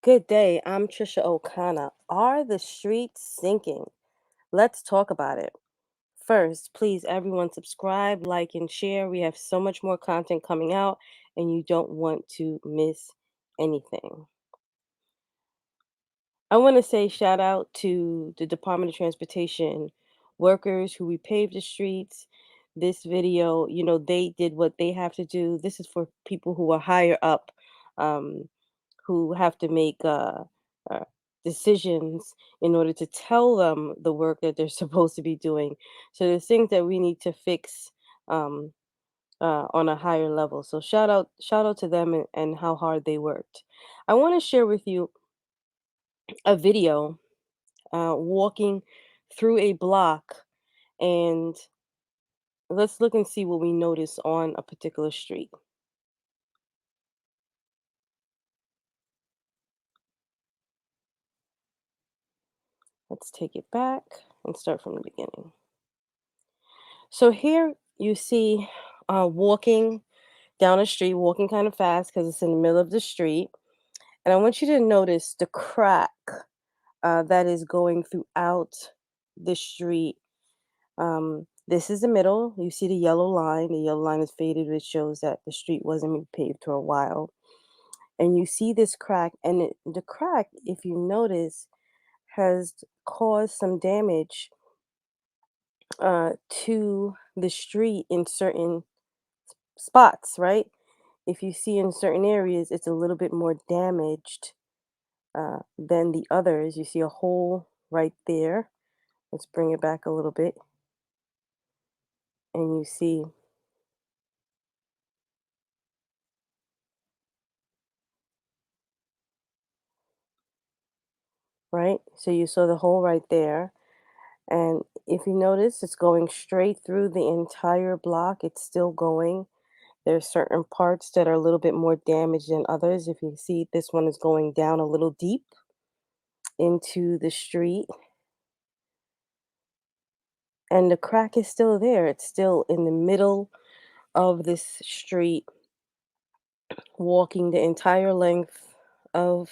Good day. I'm Trisha O'Connor. Are the streets sinking? Let's talk about it. First, please, everyone, subscribe, like, and share. We have so much more content coming out, and you don't want to miss anything. I want to say shout out to the Department of Transportation workers who repaved the streets. This video, they did what they have to do. This is for people who are higher up, um, who have to make uh, decisions in order to tell them the work that they're supposed to be doing. So there's things that we need to fix um, on a higher level. So shout out to them and how hard they worked. I want to share with you a video walking through a block, and let's look and see what we notice on a particular street. Let's take it back and start from the beginning. So here you see walking down a street, walking kind of fast because it's in the middle of the street. And I want you to notice the crack that is going throughout the street. This is the middle. You see the yellow line. The yellow line is faded, which shows that the street wasn't paved for a while. And you see this crack, and the crack, if you notice, has caused some damage to the street in certain spots, right? If you see in certain areas, it's a little bit more damaged than the others. You see a hole right there. Let's bring it back a little bit, and you see, right? So you saw the hole right there. And if you notice, it's going straight through the entire block. It's still going. There's certain parts that are a little bit more damaged than others. If you see, this one is going down a little deep into the street, and the crack is still there. It's still in the middle of this street, walking the entire length of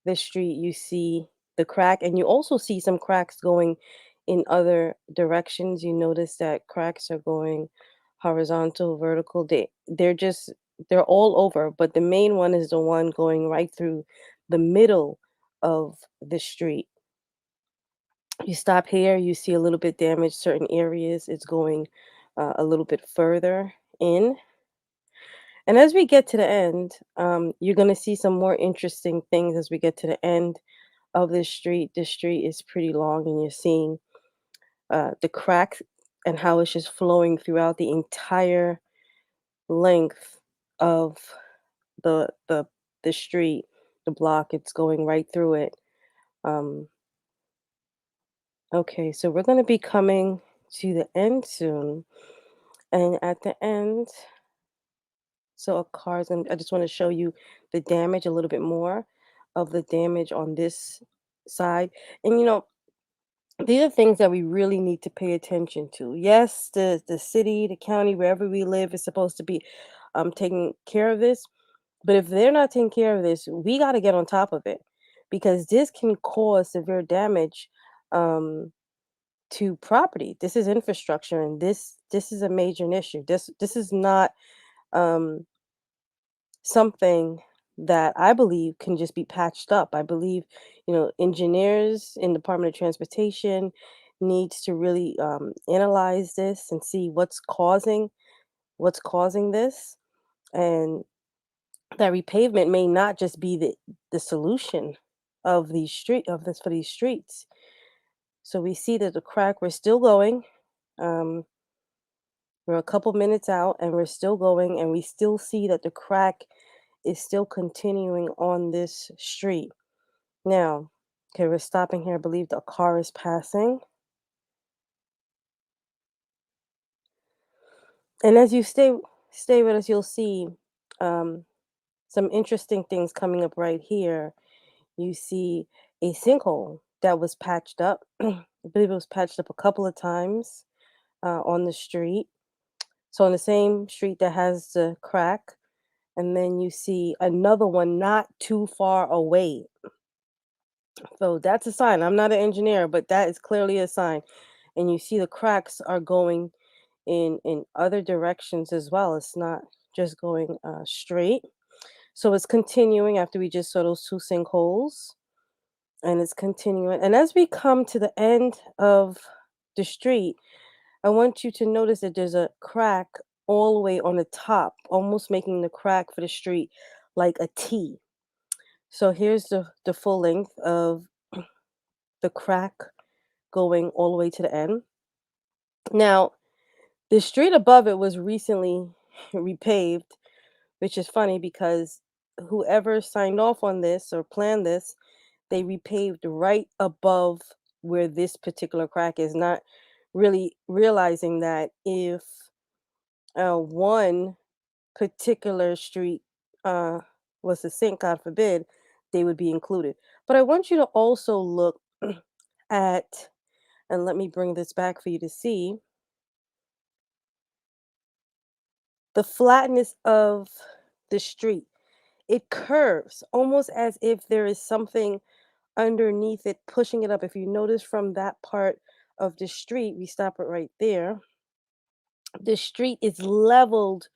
the street. You see the crack, and you also see some cracks going in other directions. You notice that cracks are going horizontal, vertical. They're all over, but the main one is the one going right through the middle of the street. You stop here, you see a little bit damaged certain areas. It's going a little bit further in. And as we get to the end, you're going to see some more interesting things as we get to the end of this street. This street is pretty long, and you're seeing the cracks and how it's just flowing throughout the entire length of the the the street, the block. It's going right through it. Um, okay, so we're going to be coming to the end soon, and at the end, so a car's and I just want to show you the damage a little bit more of the damage on this side. And these are things that we really need to pay attention to. Yes, the city, the county, wherever we live is supposed to be taking care of this. But if they're not taking care of this, we got to get on top of it, because this can cause severe damage um, to property. This is infrastructure, and this is a major issue. This is not um, something that I believe can just be patched up. I believe, engineers in Department of Transportation needs to really analyze this and see what's causing this, and that repavement may not just be the solution of this for these streets. So we see that the crack, we're still going. Um, we're a couple minutes out, and we're still going, and we still see that the crack is still continuing on this street. Now, okay, we're stopping here. I believe the car is passing. And as you stay with us, you'll see um, some interesting things coming up right here. You see a sinkhole that was patched up. I believe it was patched up a couple of times on the street. So on the same street that has the crack, and then you see another one not too far away. So that's a sign. I'm not an engineer, but that is clearly a sign. And you see the cracks are going in other directions as well. It's not just going straight. So it's continuing after we just saw those two sinkholes, and it's continuing. And as we come to the end of the street, I want you to notice that there's a crack all the way on the top, almost making the crack for the street like a T. So here's the full length of the crack going all the way to the end. Now, the street above it was recently repaved, which is funny because whoever signed off on this or planned this, they repaved right above where this particular crack is, not really realizing that if one particular street uh, was to sink, God forbid, they would be included. But I want you to also look at, and let me bring this back for you to see the flatness of the street. It curves almost as if there is something underneath it pushing it up. If you notice from that part of the street, we stop it right there. The street is leveled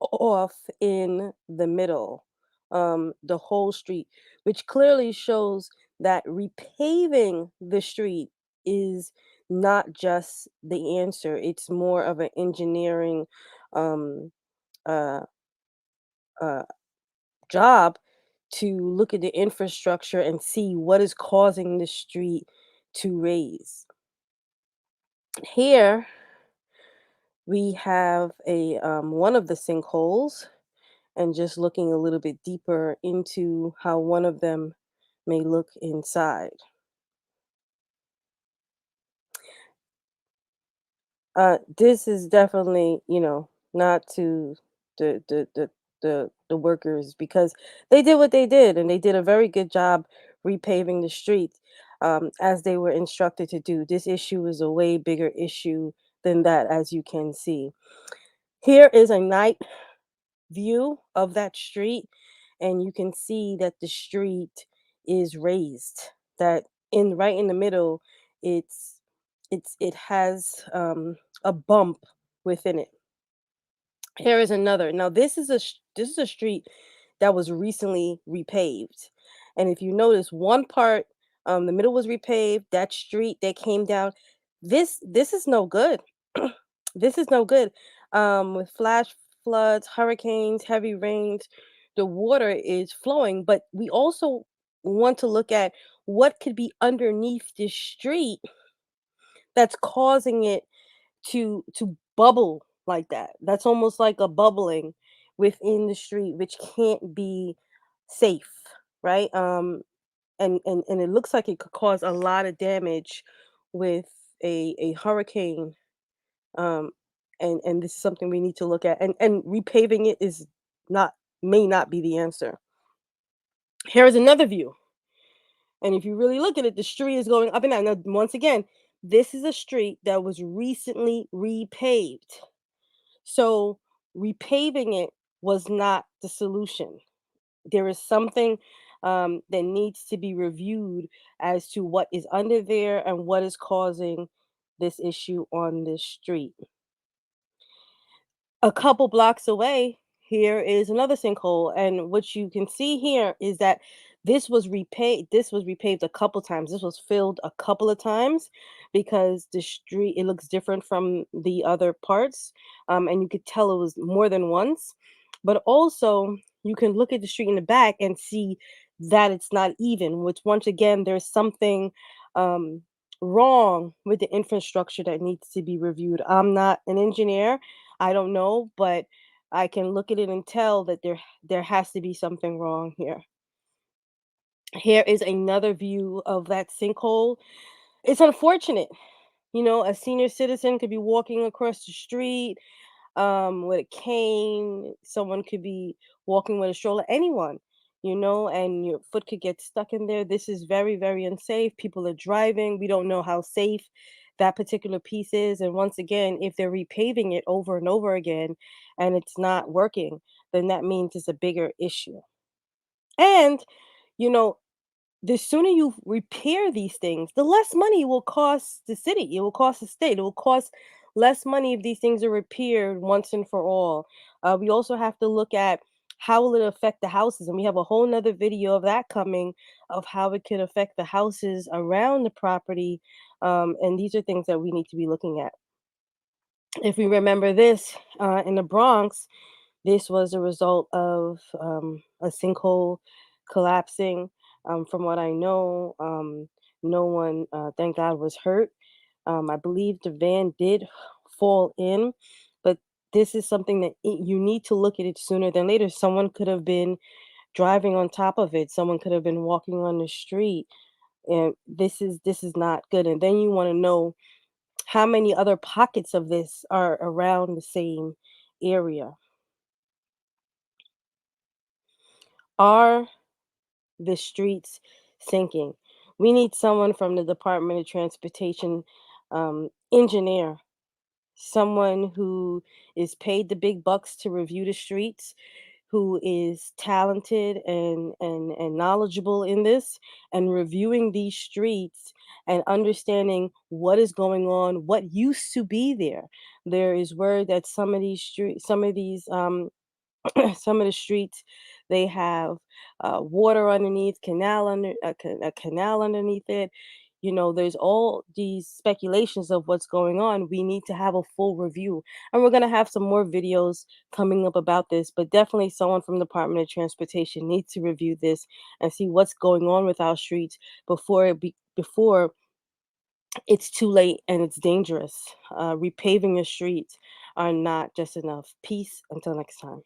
off in the middle, the whole street, which clearly shows that repaving the street is not just the answer. It's more of an engineering um, uh, uh, job to look at the infrastructure and see what is causing the street to raise. Here we have a one of the sinkholes, and just looking a little bit deeper into how one of them may look inside. This is definitely, not to the workers, because they did what they did, and they did a very good job repaving the streets, as they were instructed to do. This issue is a way bigger issue than that, as you can see. Here is a night view of that street, and you can see that the street is raised. That in right in the middle, it's it has a bump within it. Here is another. Now this is a street that was recently repaved, and if you notice, one part, the middle was repaved. That street that came down, this is no good. This is no good. With flash floods, hurricanes, heavy rains, the water is flowing. But we also want to look at what could be underneath this street that's causing it to bubble like that. That's almost like a bubbling within the street, which can't be safe, right? And it looks like it could cause a lot of damage with a hurricane. Um, and this is something we need to look at. And repaving it is not may not be the answer. Here is another view. And if you really look at it, the street is going up and down. Now, once again, this is a street that was recently repaved. So repaving it was not the solution. There is something that needs to be reviewed as to what is under there and what is causing this issue on this street. A couple blocks away, here is another sinkhole, and what you can see here is that this was repaved a couple times. This was filled a couple of times because the street, it looks different from the other parts, and you could tell it was more than once. But also, you can look at the street in the back and see that it's not even, which once again, there's something um, wrong with the infrastructure that needs to be reviewed. I'm not an engineer, I don't know, but I can look at it and tell that there has to be something wrong here. Here is another view of that sinkhole. It's unfortunate. A senior citizen could be walking across the street with a cane. Someone could be walking with a stroller. Anyone, and your foot could get stuck in there. This is very, very unsafe. People are driving. We don't know how safe that particular piece is. And once again, if they're repaving it over and over again and it's not working, then that means it's a bigger issue. And, you know, the sooner you repair these things, the less money it will cost the city, it will cost the state, it will cost less money if these things are repaired once and for all. We also have to look at how will it affect the houses, and we have a whole nother video of that coming of how it could affect the houses around the property. And these are things that we need to be looking at. If we remember this, in the Bronx, this was a result of a sinkhole collapsing. From what I know, no one, thank God, was hurt. I believe the van did fall in, but this is something that you need to look at it sooner than later. Someone could have been driving on top of it. Someone could have been walking on the street, and this is not good. And then you want to know how many other pockets of this are around the same area. Are the streets sinking? We need someone from the Department of Transportation, engineer, someone who is paid the big bucks to review the streets, who is talented and knowledgeable in this, and reviewing these streets and understanding what is going on, what used to be there. There is word that some of these some of the streets, they have water underneath, a canal underneath it. You know, there's all these speculations of what's going on. We need to have a full review, and we're gonna have some more videos coming up about this. But definitely, someone from the Department of Transportation needs to review this and see what's going on with our streets before it's too late and it's dangerous. Repaving the streets are not just enough. Peace. Until next time.